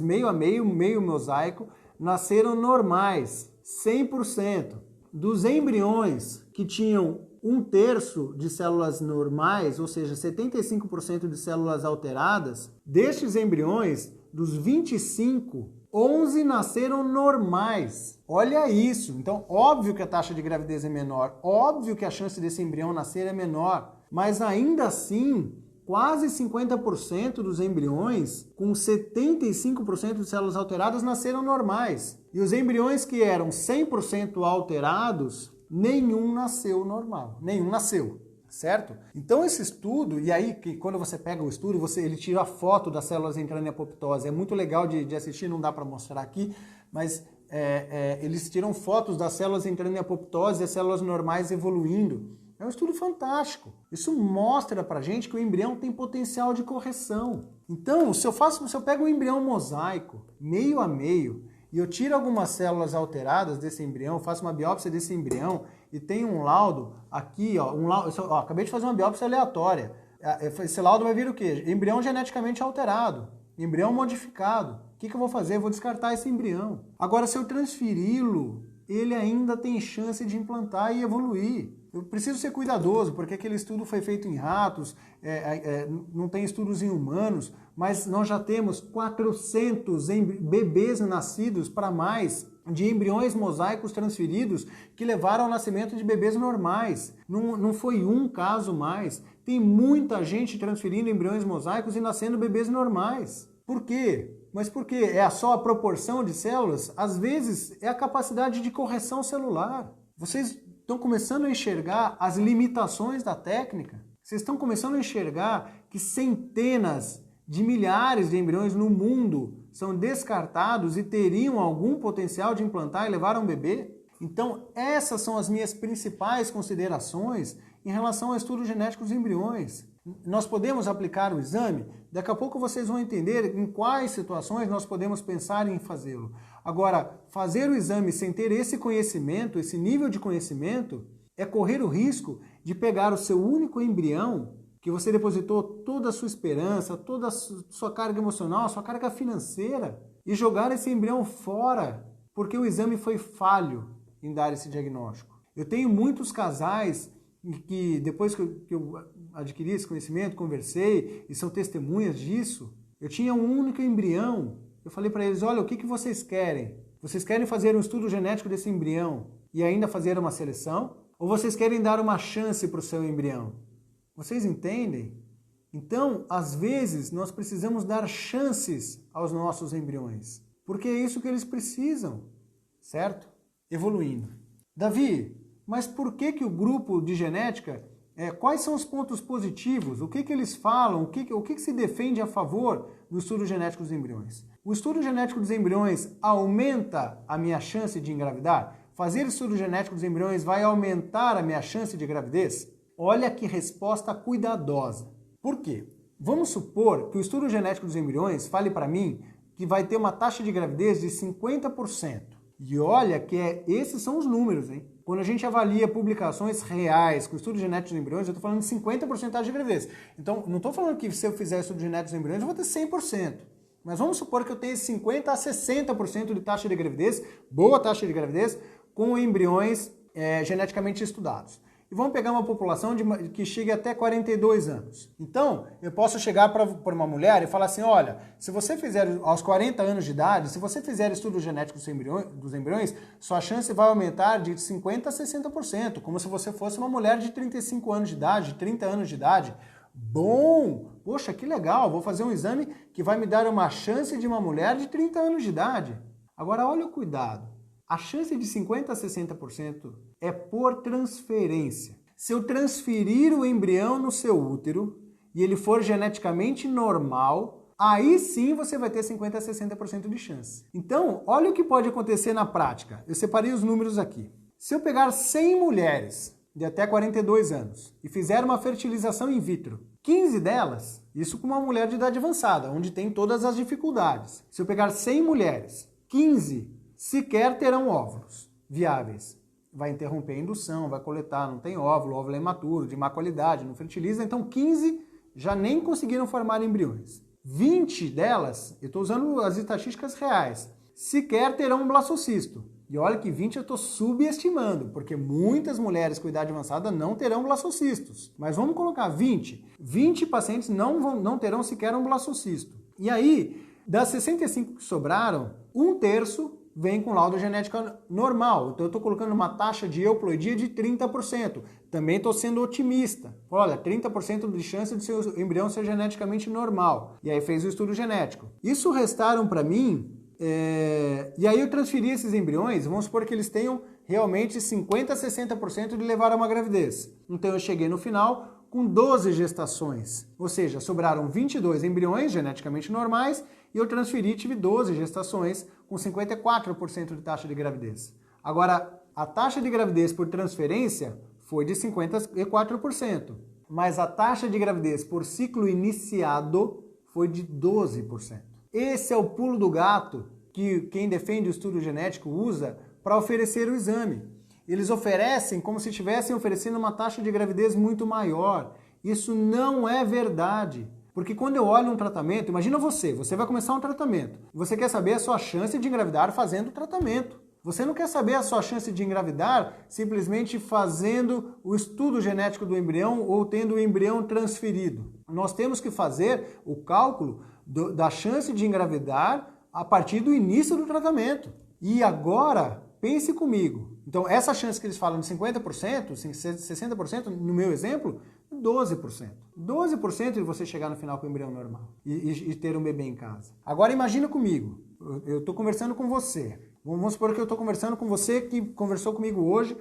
meio a meio, meio mosaico, nasceram normais. 100%. Dos embriões que tinham 1/3 de células normais, ou seja, 75% de células alteradas, destes embriões, dos 25, 11 nasceram normais. Olha isso! Então, óbvio que a taxa de gravidez é menor, óbvio que a chance desse embrião nascer é menor, mas ainda assim, quase 50% dos embriões com 75% de células alteradas nasceram normais. E os embriões que eram 100% alterados, nenhum nasceu normal. Nenhum nasceu, certo? Então esse estudo, e aí que quando você pega o estudo, ele tira a foto das células entrando em apoptose. É muito legal de assistir, não dá para mostrar aqui, mas eles tiram fotos das células entrando em apoptose e as células normais evoluindo. É um estudo fantástico. Isso mostra pra gente que o embrião tem potencial de correção. Então, se eu pego um embrião mosaico, meio a meio, e eu tiro algumas células alteradas desse embrião, faço uma biópsia desse embrião e tenho um laudo aqui, acabei de fazer uma biópsia aleatória. Esse laudo vai vir o quê? Embrião geneticamente alterado, embrião modificado. O que eu vou fazer? Eu vou descartar esse embrião. Agora, se eu transferi-lo, ele ainda tem chance de implantar e evoluir. Eu preciso ser cuidadoso, porque aquele estudo foi feito em ratos, não tem estudos em humanos, mas nós já temos 400 bebês nascidos para mais de embriões mosaicos transferidos que levaram ao nascimento de bebês normais. Não foi um caso mais. Tem muita gente transferindo embriões mosaicos e nascendo bebês normais. Por quê? Mas por quê? É só a proporção de células? Às vezes é a capacidade de correção celular. Vocês estão começando a enxergar as limitações da técnica. Vocês estão começando a enxergar que centenas de milhares de embriões no mundo são descartados e teriam algum potencial de implantar e levar a um bebê? Então, essas são as minhas principais considerações em relação ao estudo genético dos embriões. Nós podemos aplicar o exame? Daqui a pouco vocês vão entender em quais situações nós podemos pensar em fazê-lo. Agora, fazer o exame sem ter esse conhecimento, esse nível de conhecimento, é correr o risco de pegar o seu único embrião, que você depositou toda a sua esperança, toda a sua carga emocional, a sua carga financeira, e jogar esse embrião fora, porque o exame foi falho em dar esse diagnóstico. Eu tenho muitos casais que depois que eu adquiri esse conhecimento, conversei, e são testemunhas disso, eu tinha um único embrião. Eu falei para eles, olha, o que vocês querem? Vocês querem fazer um estudo genético desse embrião e ainda fazer uma seleção? Ou vocês querem dar uma chance para o seu embrião? Vocês entendem? Então, às vezes, nós precisamos dar chances aos nossos embriões, porque é isso que eles precisam, certo? Evoluindo. Davi, mas por que o grupo de genética, quais são os pontos positivos? O que eles falam? O que se defende a favor do estudo genético dos embriões? O estudo genético dos embriões aumenta a minha chance de engravidar? Fazer estudo genético dos embriões vai aumentar a minha chance de gravidez? Olha que resposta cuidadosa. Por quê? Vamos supor que o estudo genético dos embriões fale para mim que vai ter uma taxa de gravidez de 50%. E olha que esses são os números, hein? Quando a gente avalia publicações reais com estudo genético dos embriões, eu estou falando de 50% de taxa de gravidez. Então, não estou falando que se eu fizer estudo genético dos embriões, eu vou ter 100%. Mas vamos supor que eu tenha 50% a 60% de taxa de gravidez, boa taxa de gravidez, com embriões geneticamente estudados. e vamos pegar uma população que chegue até 42 anos. Então, eu posso chegar para uma mulher e falar assim, olha, se você fizer aos 40 anos de idade, se você fizer estudo genético dos embriões, sua chance vai aumentar de 50% a 60%, como se você fosse uma mulher de 35 anos de idade, 30 anos de idade. Bom! Poxa, que legal! Vou fazer um exame que vai me dar uma chance de uma mulher de 30 anos de idade. Agora, olha o cuidado. A chance de 50% a 60% é por transferência. Se eu transferir o embrião no seu útero e ele for geneticamente normal, aí sim você vai ter 50% a 60% de chance. Então, olha o que pode acontecer na prática. Eu separei os números aqui. Se eu pegar 100 mulheres de até 42 anos e fizer uma fertilização in vitro, 15 delas, isso com uma mulher de idade avançada, onde tem todas as dificuldades. Se eu pegar 100 mulheres, 15 sequer terão óvulos viáveis. Vai interromper a indução, vai coletar, não tem óvulo, o óvulo é imaturo, de má qualidade, não fertiliza, então 15 já nem conseguiram formar embriões. 20 delas, eu estou usando as estatísticas reais, sequer terão um blastocisto. E olha que 20 eu estou subestimando, porque muitas mulheres com idade avançada não terão blastocistos. Mas vamos colocar 20. 20 pacientes não terão sequer um blastocisto. E aí, das 65 que sobraram, 1/3 vem com laudo genético normal. Então eu estou colocando uma taxa de euploidia de 30%. Também estou sendo otimista. Olha, 30% de chance de seu embrião ser geneticamente normal. E aí fez o estudo genético. Isso restaram para mim, e aí eu transferi esses embriões, vamos supor que eles tenham realmente 50% a 60% de levar a uma gravidez. Então eu cheguei no final com 12 gestações. Ou seja, sobraram 22 embriões geneticamente normais e eu transferi, tive 12 gestações com 54% de taxa de gravidez. Agora, a taxa de gravidez por transferência foi de 54%, mas a taxa de gravidez por ciclo iniciado foi de 12%. Esse é o pulo do gato que quem defende o estudo genético usa para oferecer o exame. Eles oferecem como se estivessem oferecendo uma taxa de gravidez muito maior. Isso não é verdade. Porque quando eu olho um tratamento, imagina você vai começar um tratamento. Você quer saber a sua chance de engravidar fazendo o tratamento. Você não quer saber a sua chance de engravidar simplesmente fazendo o estudo genético do embrião ou tendo o embrião transferido. Nós temos que fazer o cálculo da chance de engravidar a partir do início do tratamento. E agora, pense comigo. Então, essa chance que eles falam de 50%, 60%, no meu exemplo, 12%. 12% de você chegar no final com o embrião normal e ter um bebê em casa. Agora, imagina comigo. Eu estou conversando com você. Vamos supor que eu estou conversando com você que conversou comigo hoje,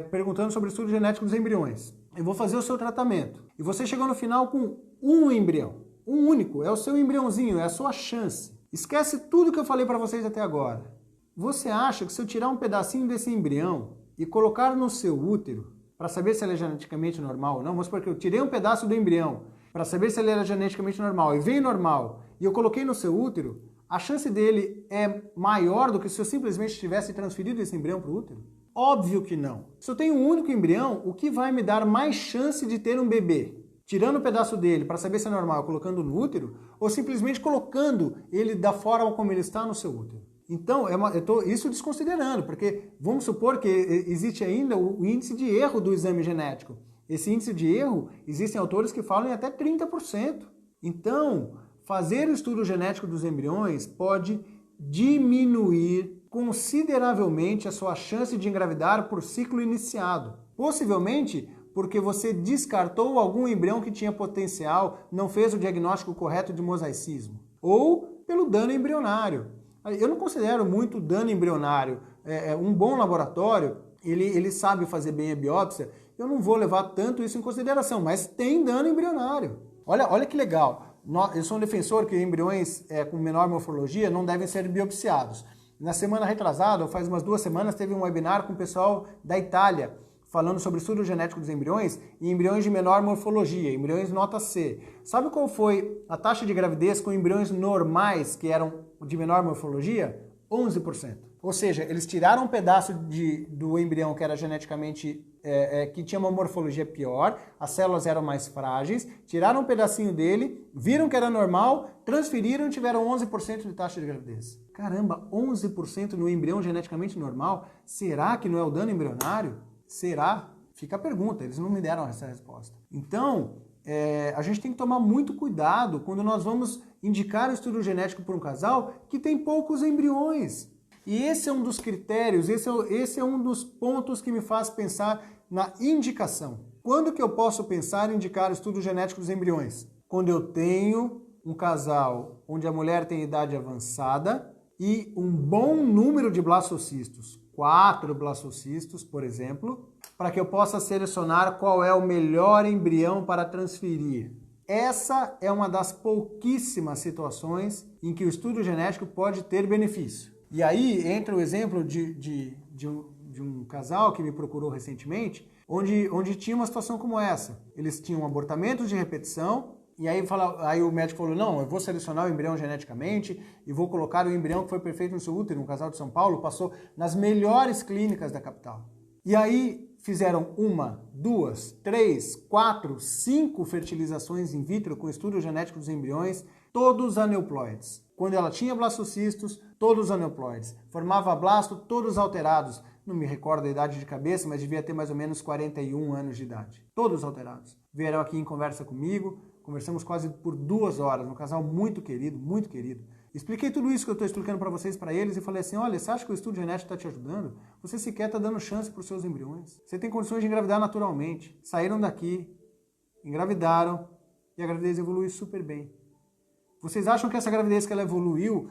perguntando sobre o estudo genético dos embriões. Eu vou fazer o seu tratamento. E você chegou no final com um embrião. Um único. É o seu embriãozinho, é a sua chance. Esquece tudo que eu falei para vocês até agora. Você acha que se eu tirar um pedacinho desse embrião e colocar no seu útero, para saber se ele é geneticamente normal ou não, vamos supor que eu tirei um pedaço do embrião para saber se ele era geneticamente normal e veio normal, e eu coloquei no seu útero, a chance dele é maior do que se eu simplesmente tivesse transferido esse embrião para o útero? Óbvio que não. Se eu tenho um único embrião, o que vai me dar mais chance de ter um bebê? Tirando um pedaço dele para saber se é normal, colocando no útero, ou simplesmente colocando ele da forma como ele está no seu útero? Então, eu estou isso desconsiderando, porque vamos supor que existe ainda o índice de erro do exame genético. Esse índice de erro, existem autores que falam em até 30%. Então, fazer o estudo genético dos embriões pode diminuir consideravelmente a sua chance de engravidar por ciclo iniciado. Possivelmente porque você descartou algum embrião que tinha potencial, não fez o diagnóstico correto de mosaicismo. Ou pelo dano embrionário. Eu não considero muito dano embrionário. Um bom laboratório, ele sabe fazer bem a biópsia, eu não vou levar tanto isso em consideração, mas tem dano embrionário. Olha que legal. Eu sou um defensor que embriões com menor morfologia não devem ser biopsiados. Na semana retrasada, ou faz umas 2 semanas, teve um webinar com o pessoal da Itália, falando sobre o estudo genético dos embriões e embriões de menor morfologia, embriões nota C. Sabe qual foi a taxa de gravidez com embriões normais que eram de menor morfologia? 11%. Ou seja, eles tiraram um pedaço do embrião que era geneticamente, que tinha uma morfologia pior, as células eram mais frágeis, tiraram um pedacinho dele, viram que era normal, transferiram e tiveram 11% de taxa de gravidez. Caramba, 11% no embrião geneticamente normal? Será que não é o dano embrionário? Será? Fica a pergunta, eles não me deram essa resposta. Então, a gente tem que tomar muito cuidado quando nós vamos indicar o estudo genético para um casal que tem poucos embriões. E esse é um dos critérios, esse é um dos pontos que me faz pensar na indicação. Quando que eu posso pensar em indicar o estudo genético dos embriões? Quando eu tenho um casal onde a mulher tem idade avançada e um bom número de blastocistos, 4 blastocistos, por exemplo, para que eu possa selecionar qual é o melhor embrião para transferir. Essa é uma das pouquíssimas situações em que o estudo genético pode ter benefício. E aí entra o exemplo de um casal que me procurou recentemente, onde tinha uma situação como essa. Eles tinham abortamentos de repetição, e aí o médico falou, não, eu vou selecionar o embrião geneticamente e vou colocar o embrião que foi perfeito no seu útero. Um casal de São Paulo passou nas melhores clínicas da capital. E aí fizeram 1, 2, 3, 4, 5 fertilizações in vitro com estudo genético dos embriões, todos aneuploides. Quando ela tinha blastocistos, todos aneuploides. Formava blasto, todos alterados. Não me recordo a idade de cabeça, mas devia ter mais ou menos 41 anos de idade. Todos alterados. Vieram aqui em conversa comigo, conversamos quase por 2 horas, um casal muito querido, muito querido. Expliquei tudo isso que eu estou explicando para vocês, para eles, e falei assim, olha, você acha que o estudo genético está te ajudando? Você sequer está dando chance para os seus embriões. Você tem condições de engravidar naturalmente. Saíram daqui, engravidaram, e a gravidez evoluiu super bem. Vocês acham que essa gravidez que ela evoluiu,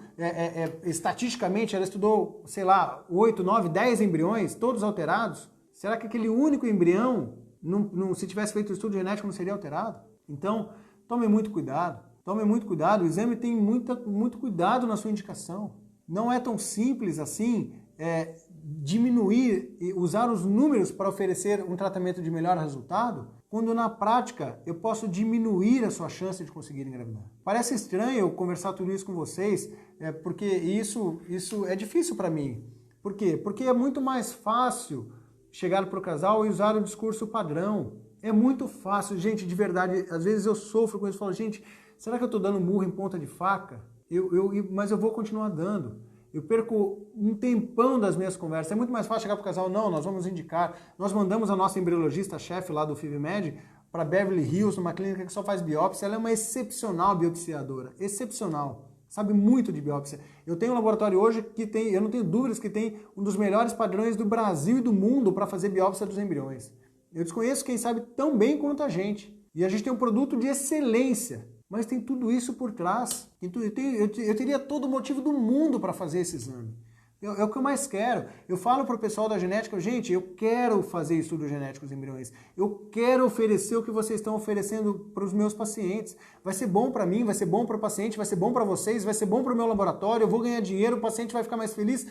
estatisticamente, ela estudou, sei lá, 8, 9, 10 embriões, todos alterados? Será que aquele único embrião, se tivesse feito o estudo genético, não seria alterado? Então, tome muito cuidado. Tome muito cuidado, o exame tem muito cuidado na sua indicação. Não é tão simples assim diminuir e usar os números para oferecer um tratamento de melhor resultado, quando na prática eu posso diminuir a sua chance de conseguir engravidar. Parece estranho eu conversar tudo isso com vocês, porque isso é difícil para mim. Por quê? Porque é muito mais fácil chegar para o casal e usar o discurso padrão. É muito fácil, gente, de verdade, às vezes eu sofro com isso, falo, gente, será que eu estou dando murro em ponta de faca? Mas eu vou continuar dando. Eu perco um tempão das minhas conversas. É muito mais fácil chegar para o casal, não, nós vamos indicar. Nós mandamos a nossa embriologista-chefe lá do FIVMed para Beverly Hills, numa clínica que só faz biópsia. Ela é uma excepcional biopsiadora, excepcional. Sabe muito de biópsia. Eu tenho um laboratório hoje que tem, eu não tenho dúvidas que tem um dos melhores padrões do Brasil e do mundo para fazer biópsia dos embriões. Eu desconheço quem sabe tão bem quanto a gente. E a gente tem um produto de excelência. Mas tem tudo isso por trás. Eu teria todo o motivo do mundo para fazer esse exame. É o que eu mais quero. Eu falo para o pessoal da genética, gente, eu quero fazer estudo genético dos embriões. Eu quero oferecer o que vocês estão oferecendo para os meus pacientes. Vai ser bom para mim, vai ser bom para o paciente, vai ser bom para vocês, vai ser bom para o meu laboratório, eu vou ganhar dinheiro, o paciente vai ficar mais feliz.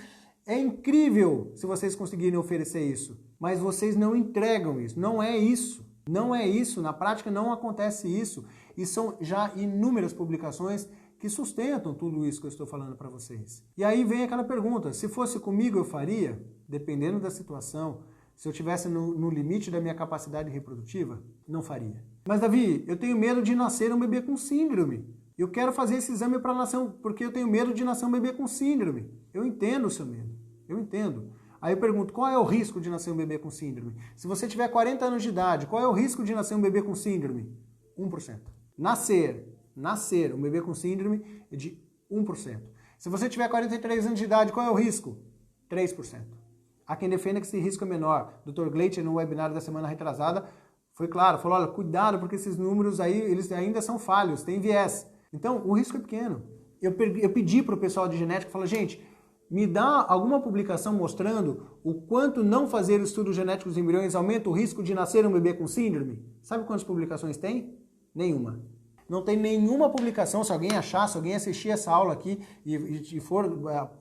É incrível se vocês conseguirem oferecer isso. Mas vocês não entregam isso. Não é isso. Não é isso. Na prática não acontece isso. E são já inúmeras publicações que sustentam tudo isso que eu estou falando para vocês. E aí vem aquela pergunta, se fosse comigo eu faria? Dependendo da situação, se eu estivesse no limite da minha capacidade reprodutiva, não faria. Mas Davi, eu tenho medo de nascer um bebê com síndrome. Eu quero fazer esse exame para nascer, porque eu tenho medo de nascer um bebê com síndrome. Eu entendo o seu medo, eu entendo. Aí eu pergunto, qual é o risco de nascer um bebê com síndrome? Se você tiver 40 anos de idade, qual é o risco de nascer um bebê com síndrome? 1%. Nascer um bebê com síndrome é de 1%. Se você tiver 43 anos de idade, qual é o risco? 3%. Há quem defenda que esse risco é menor. O Dr. Gleitcher, no webinar da semana retrasada, foi claro, falou, olha, cuidado, porque esses números aí, eles ainda são falhos, tem viés. Então, o risco é pequeno. Eu pedi para o pessoal de genética, falei, gente, me dá alguma publicação mostrando o quanto não fazer o estudo genético dos embriões aumenta o risco de nascer um bebê com síndrome? Sabe quantas publicações tem? Nenhuma. Não tem nenhuma publicação, se alguém achar, se alguém assistir essa aula aqui e for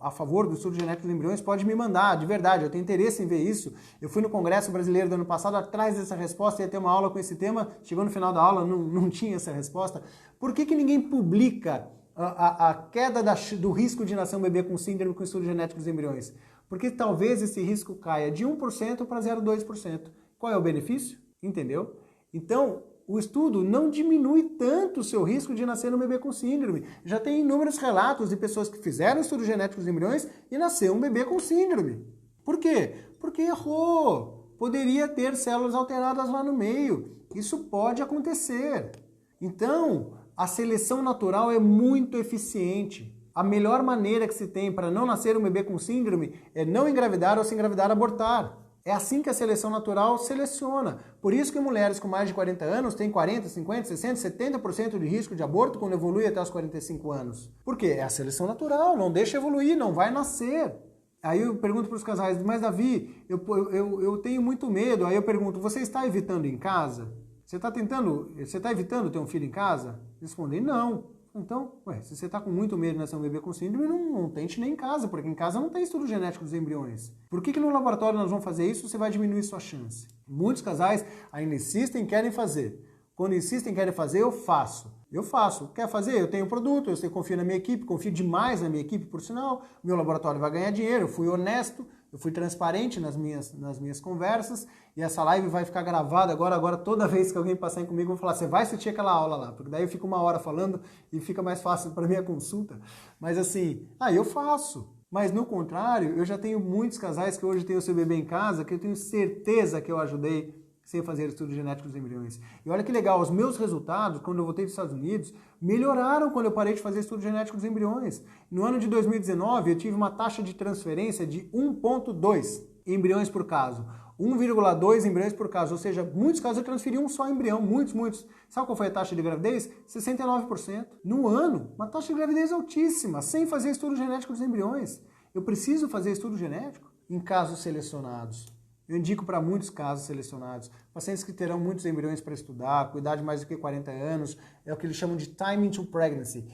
a favor do estudo genético dos embriões, pode me mandar, de verdade, eu tenho interesse em ver isso. Eu fui no Congresso Brasileiro do ano passado, atrás dessa resposta, ia ter uma aula com esse tema, chegou no final da aula, não tinha essa resposta. Por que ninguém publica a queda do risco de nascer um bebê com síndrome com estudo genético dos embriões? Porque talvez esse risco caia de 1% para 0,2%. Qual é o benefício? Entendeu? Então, o estudo não diminui tanto o seu risco de nascer um bebê com síndrome. Já tem inúmeros relatos de pessoas que fizeram estudo genético dos embriões e nasceu um bebê com síndrome. Por quê? Porque errou. poderia ter células alteradas lá no meio. Isso pode acontecer. Então, a seleção natural é muito eficiente. A melhor maneira que se tem para não nascer um bebê com síndrome é não engravidar ou se engravidar, abortar. É assim que a seleção natural seleciona. Por isso que mulheres com mais de 40 anos têm 40, 50, 60, 70% de risco de aborto quando evolui até os 45 anos. Por quê? É a seleção natural, não deixa evoluir, não vai nascer. Aí eu pergunto para os casais, mas Davi, eu tenho muito medo. Aí eu pergunto, você está evitando em casa? Você está evitando ter um filho em casa? Respondem, não. Então, se você está com muito medo de nascer um bebê com síndrome, não tente nem em casa, porque em casa não tem estudo genético dos embriões. Por que no laboratório nós vamos fazer isso? Você vai diminuir sua chance. Muitos casais ainda insistem e querem fazer. Quando insistem e querem fazer, eu faço. Eu faço. Quer fazer? Eu tenho produto, eu confio na minha equipe, confio demais na minha equipe, por sinal. Meu laboratório vai ganhar dinheiro, eu fui honesto, eu fui transparente nas minhas conversas, e essa live vai ficar gravada agora toda vez que alguém passar comigo, eu vou falar, você vai assistir aquela aula lá, porque daí eu fico 1 hora falando e fica mais fácil para minha consulta. Mas assim, eu faço. Mas no contrário, eu já tenho muitos casais que hoje têm o seu bebê em casa, que eu tenho certeza que eu ajudei sem fazer estudo genético dos embriões. E olha que legal, os meus resultados, quando eu voltei dos Estados Unidos, melhoraram quando eu parei de fazer estudo genético dos embriões. No ano de 2019, eu tive uma taxa de transferência de 1,2 embriões por caso. 1,2 embriões por caso, ou seja, muitos casos eu transferi um só embrião, muitos. Sabe qual foi a taxa de gravidez? 69%. No ano, uma taxa de gravidez altíssima, sem fazer estudo genético dos embriões. Eu preciso fazer estudo genético em casos selecionados. Eu indico para muitos casos selecionados, pacientes que terão muitos embriões para estudar, com idade mais do que 40 anos, é o que eles chamam de timing to pregnancy,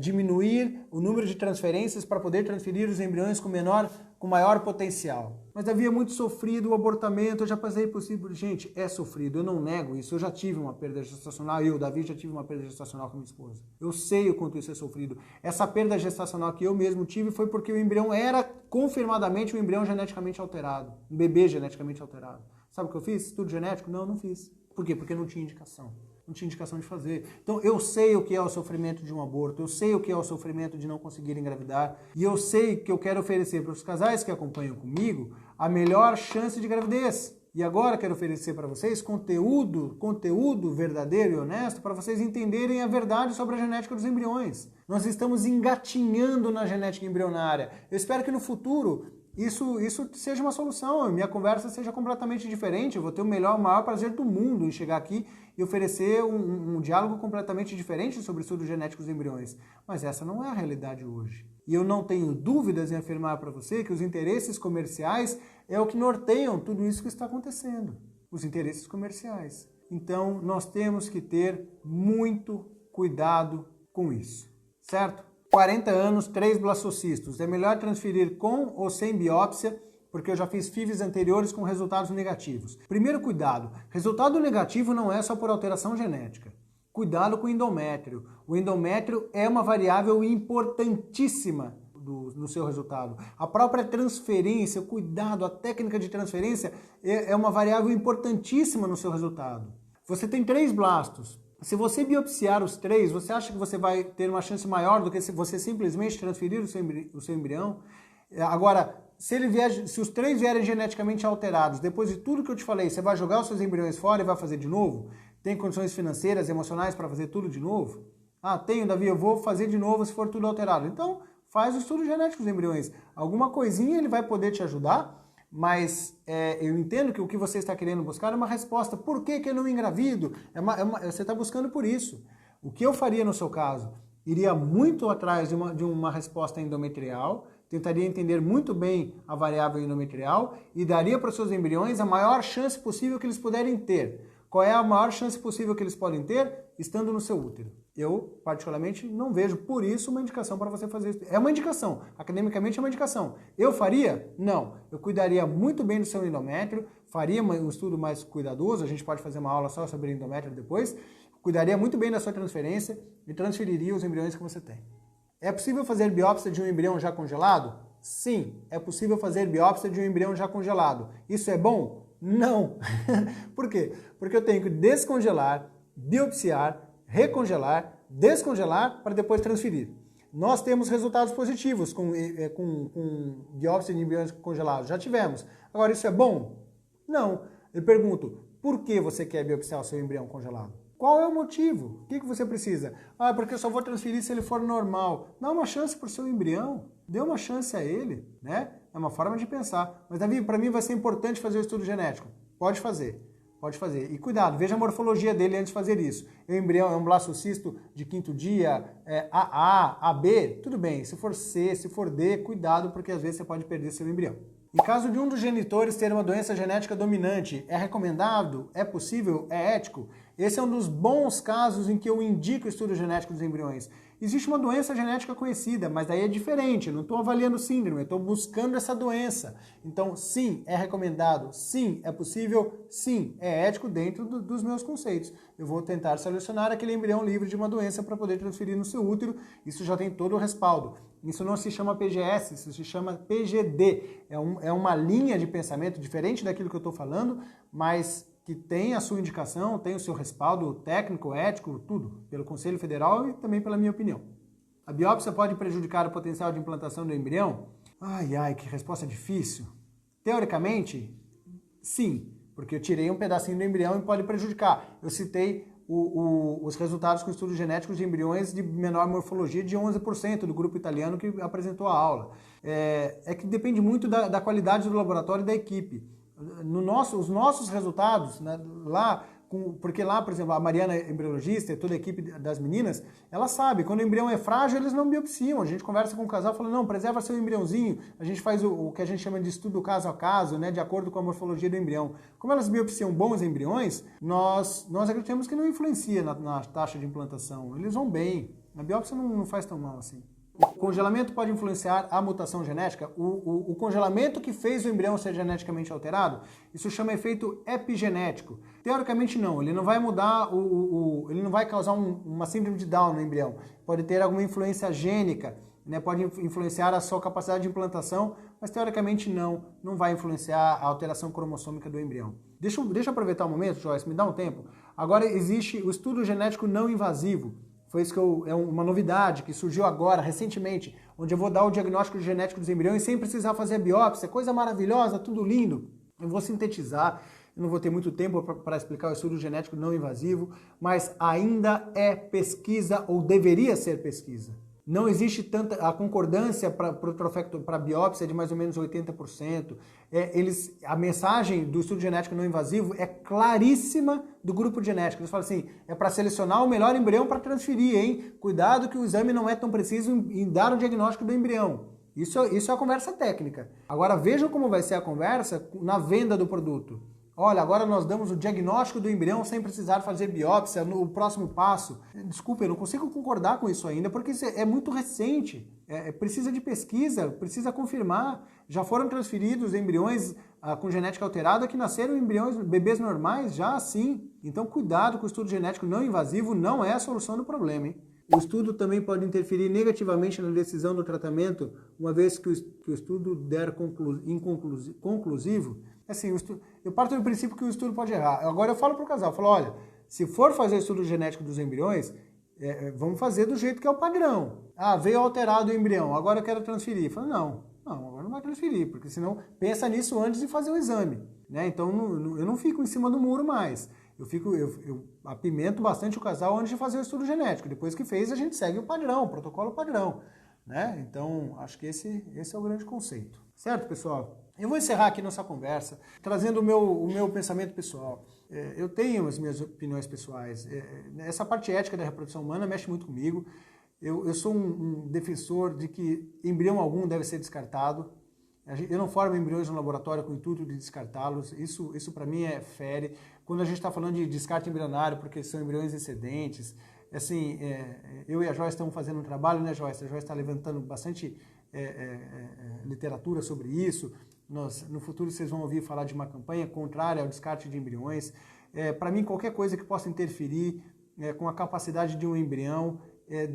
diminuir o número de transferências para poder transferir os embriões com maior potencial. Mas havia muito sofrido o abortamento, eu já passei por isso. Gente, é sofrido, eu não nego isso, eu já tive uma perda gestacional, Davi, já tive uma perda gestacional com minha esposa. Eu sei o quanto isso é sofrido. Essa perda gestacional que eu mesmo tive foi porque o embrião era confirmadamente um embrião geneticamente alterado, um bebê geneticamente alterado. Sabe o que eu fiz? Estudo genético? Não fiz. Por quê? Porque não tinha indicação. Não tinha indicação de fazer. Então eu sei o que é o sofrimento de um aborto, eu sei o que é o sofrimento de não conseguir engravidar, e eu sei que eu quero oferecer para os casais que acompanham comigo a melhor chance de gravidez. E agora quero oferecer para vocês conteúdo verdadeiro e honesto para vocês entenderem a verdade sobre a genética dos embriões. Nós estamos engatinhando na genética embrionária. Eu espero que no futuro isso seja uma solução, minha conversa seja completamente diferente, eu vou ter o maior prazer do mundo em chegar aqui e oferecer um diálogo completamente diferente sobre estudos genéticos dos embriões. Mas essa não é a realidade hoje. E eu não tenho dúvidas em afirmar para você que os interesses comerciais é o que norteiam tudo isso que está acontecendo. Os interesses comerciais. Então, nós temos que ter muito cuidado com isso, certo? 40 anos, 3 blastocistos. É melhor transferir com ou sem biópsia, porque eu já fiz FIVs anteriores com resultados negativos. Primeiro cuidado, resultado negativo não é só por alteração genética. Cuidado com o endométrio. O endométrio é uma variável importantíssima no seu resultado. A própria transferência, o cuidado, a técnica de transferência é uma variável importantíssima no seu resultado. Você tem 3 blastos. Se você biopsiar os 3, você acha que você vai ter uma chance maior do que se você simplesmente transferir o seu embrião? Agora, se os 3 vierem geneticamente alterados, depois de tudo que eu te falei, você vai jogar os seus embriões fora e vai fazer de novo? Tem condições financeiras, emocionais para fazer tudo de novo? Tenho, Davi, eu vou fazer de novo se for tudo alterado. Então, faz o estudo genético dos embriões. Alguma coisinha ele vai poder te ajudar, mas eu entendo que o que você está querendo buscar é uma resposta. Por que eu não engravido? Você está buscando por isso. O que eu faria no seu caso? Iria muito atrás de uma resposta endometrial, tentaria entender muito bem a variável endometrial e daria para os seus embriões a maior chance possível que eles puderem ter. Qual é a maior chance possível que eles podem ter? Estando no seu útero. Eu, particularmente, não vejo, por isso, uma indicação para você fazer isso. É uma indicação. Academicamente é uma indicação. Eu faria? Não. Eu cuidaria muito bem do seu endométrio, faria um estudo mais cuidadoso, a gente pode fazer uma aula só sobre endométrio depois, cuidaria muito bem da sua transferência e transferiria os embriões que você tem. É possível fazer biópsia de um embrião já congelado? Sim, é possível fazer biópsia de um embrião já congelado. Isso é bom? Não. Por quê? Porque eu tenho que descongelar, biopsiar, recongelar, descongelar para depois transferir. Nós temos resultados positivos com biópsia de embriões congelados. Já tivemos. Agora, isso é bom? Não. Eu pergunto, por que você quer biopsiar o seu embrião congelado? Qual é o motivo? O que você precisa? Ah, porque eu só vou transferir se ele for normal. Dá uma chance para o seu embrião. Dê uma chance a ele, né? É uma forma de pensar. Mas, Davi, para mim vai ser importante fazer o estudo genético. Pode fazer. Pode fazer. E cuidado, veja a morfologia dele antes de fazer isso. O embrião é um blastocisto de 5º dia, AA, AB, tudo bem. Se for C, se for D, cuidado, porque às vezes você pode perder seu embrião. Em caso de um dos genitores ter uma doença genética dominante, é recomendado? É possível? É ético? Esse é um dos bons casos em que eu indico o estudo genético dos embriões. Existe uma doença genética conhecida, mas daí é diferente. Eu não estou avaliando síndrome, eu estou buscando essa doença. Então, sim, é recomendado. Sim, é possível. Sim, é ético dentro dos meus conceitos. Eu vou tentar selecionar aquele embrião livre de uma doença para poder transferir no seu útero. Isso já tem todo o respaldo. Isso não se chama PGS, isso se chama PGD. É uma linha de pensamento diferente daquilo que eu estou falando, mas que tem a sua indicação, tem o seu respaldo técnico, ético, tudo, pelo Conselho Federal e também pela minha opinião. A biópsia pode prejudicar o potencial de implantação do embrião? Ai, que resposta difícil. Teoricamente, sim, porque eu tirei um pedacinho do embrião e pode prejudicar. Eu citei os resultados com estudos genéticos de embriões de menor morfologia de 11% do grupo italiano que apresentou a aula. É que depende muito da qualidade do laboratório e da equipe. Os nossos resultados, né, porque lá, por exemplo, a Mariana, embriologista, e toda a equipe das meninas, ela sabe, quando o embrião é frágil, eles não biopsiam. A gente conversa com o casal, fala, não, preserva seu embriãozinho. A gente faz o que a gente chama de estudo caso a caso, né, de acordo com a morfologia do embrião. Como elas biopsiam bons embriões, nós acreditamos que não influencia na taxa de implantação. Eles vão bem. A biópsia não faz tão mal assim. O congelamento pode influenciar a mutação genética? O congelamento que fez o embrião ser geneticamente alterado, isso chama efeito epigenético. Teoricamente não, ele não vai mudar, ele não vai causar uma síndrome de Down no embrião. Pode ter alguma influência gênica, né? Pode influenciar a sua capacidade de implantação, mas teoricamente não vai influenciar a alteração cromossômica do embrião. Deixa eu aproveitar o momento, Joyce, me dá um tempo. Agora existe o estudo genético não invasivo. Foi isso é uma novidade que surgiu agora, recentemente, onde eu vou dar o diagnóstico genético dos embriões sem precisar fazer a biópsia, coisa maravilhosa, tudo lindo. Eu vou sintetizar, eu não vou ter muito tempo para explicar o estudo genético não invasivo, mas ainda é pesquisa ou deveria ser pesquisa. Não existe a concordância para a biópsia de mais ou menos 80%. A mensagem do estudo genético não invasivo é claríssima do grupo genético. Eles falam assim, é para selecionar o melhor embrião para transferir, hein? Cuidado que o exame não é tão preciso em dar o diagnóstico do embrião. Isso é a conversa técnica. Agora vejam como vai ser a conversa na venda do produto. Olha, agora nós damos o diagnóstico do embrião sem precisar fazer biópsia no próximo passo. Desculpa, eu não consigo concordar com isso ainda, porque isso é muito recente. Precisa de pesquisa, precisa confirmar. Já foram transferidos embriões com genética alterada que nasceram embriões, bebês normais, já assim. Então cuidado com o estudo genético não invasivo, não é a solução do problema, hein? O estudo também pode interferir negativamente na decisão do tratamento, uma vez que o estudo der inconclusivo. Assim, eu parto do princípio que o estudo pode errar. Agora eu falo para o casal, olha, se for fazer o estudo genético dos embriões, vamos fazer do jeito que é o padrão. Ah, veio alterado o embrião, agora eu quero transferir. Fala, não, agora não vai transferir, porque senão pensa nisso antes de fazer o exame. Né? Então eu não fico em cima do muro mais. Eu apimento bastante o casal antes de fazer o estudo genético. Depois que fez, a gente segue o padrão, o protocolo padrão. Né? Então, acho que esse é o grande conceito. Certo, pessoal? Eu vou encerrar aqui nossa conversa trazendo o meu pensamento pessoal. Eu tenho as minhas opiniões pessoais. Essa parte ética da reprodução humana mexe muito comigo. Eu sou um defensor de que embrião algum deve ser descartado. Eu não formo embriões no laboratório com o intuito de descartá-los. Isso para mim fere. Quando a gente está falando de descarte embrionário, porque são embriões excedentes, assim, eu e a Joyce estamos fazendo um trabalho, né, Joyce? A Joyce está levantando bastante literatura sobre isso. No futuro vocês vão ouvir falar de uma campanha contrária ao descarte de embriões. Para mim, qualquer coisa que possa interferir com a capacidade de um embrião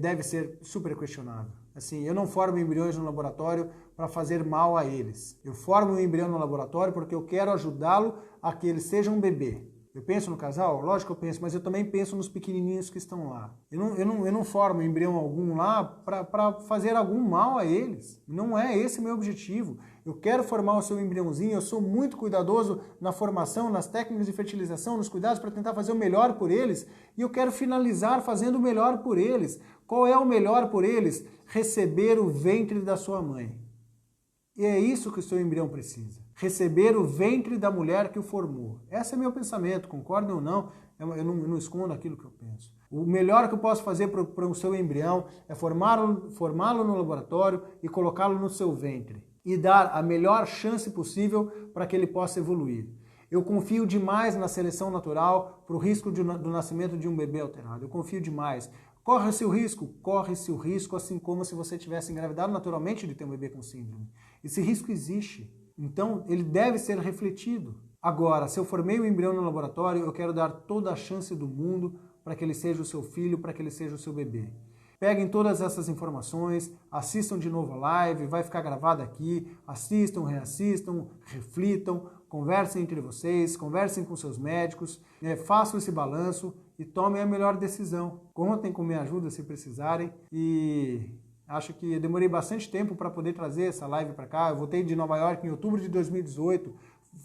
deve ser super questionável. Assim, eu não formo embriões no laboratório para fazer mal a eles. Eu formo um embrião no laboratório porque eu quero ajudá-lo a que ele seja um bebê. Eu penso no casal? Lógico que eu penso, mas eu também penso nos pequenininhos que estão lá. Eu não formo embrião algum lá para fazer algum mal a eles. Não é esse o meu objetivo. Eu quero formar o seu embriãozinho, eu sou muito cuidadoso na formação, nas técnicas de fertilização, nos cuidados para tentar fazer o melhor por eles, e eu quero finalizar fazendo o melhor por eles. Qual é o melhor por eles? Receber o ventre da sua mãe. E é isso que o seu embrião precisa. Receber o ventre da mulher que o formou. Esse é meu pensamento, concordem ou não, eu não escondo aquilo que eu penso. O melhor que eu posso fazer para o seu embrião é formá-lo no laboratório e colocá-lo no seu ventre. E dar a melhor chance possível para que ele possa evoluir. Eu confio demais na seleção natural para o risco do nascimento de um bebê alterado. Eu confio demais. Corre-se o risco, assim como se você tivesse engravidado naturalmente de ter um bebê com síndrome. Esse risco existe, então ele deve ser refletido. Agora, se eu formei o embrião no laboratório, eu quero dar toda a chance do mundo para que ele seja o seu filho, para que ele seja o seu bebê. Peguem todas essas informações, assistam de novo a live, vai ficar gravada aqui, assistam, reassistam, reflitam, conversem entre vocês, conversem com seus médicos, façam esse balanço e tomem a melhor decisão. Contem com minha ajuda se precisarem e acho que eu demorei bastante tempo para poder trazer essa live para cá. Eu voltei de Nova York em outubro de 2018,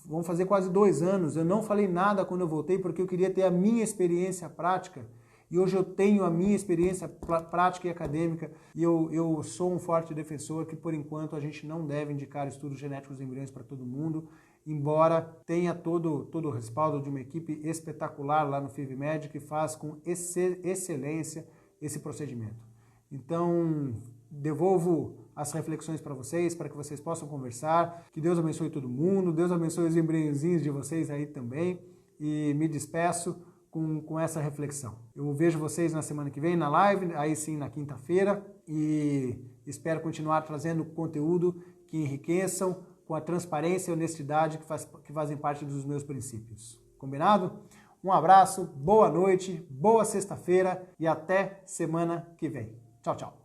vão fazer quase 2 anos. Eu não falei nada quando eu voltei porque eu queria ter a minha experiência prática. E hoje eu tenho a minha experiência prática e acadêmica e eu sou um forte defensor que, por enquanto, a gente não deve indicar estudos genéticos de embriões para todo mundo, embora tenha todo o respaldo de uma equipe espetacular lá no FIVMed que faz com excelência esse procedimento. Então, devolvo as reflexões para vocês, para que vocês possam conversar. Que Deus abençoe todo mundo, Deus abençoe os embriõezinhos de vocês aí também e me despeço com essa reflexão. Eu vejo vocês na semana que vem na live, aí sim na quinta-feira, e espero continuar trazendo conteúdo que enriqueçam com a transparência e honestidade que fazem parte dos meus princípios. Combinado? Um abraço, boa noite, boa sexta-feira e até semana que vem. Tchau, tchau.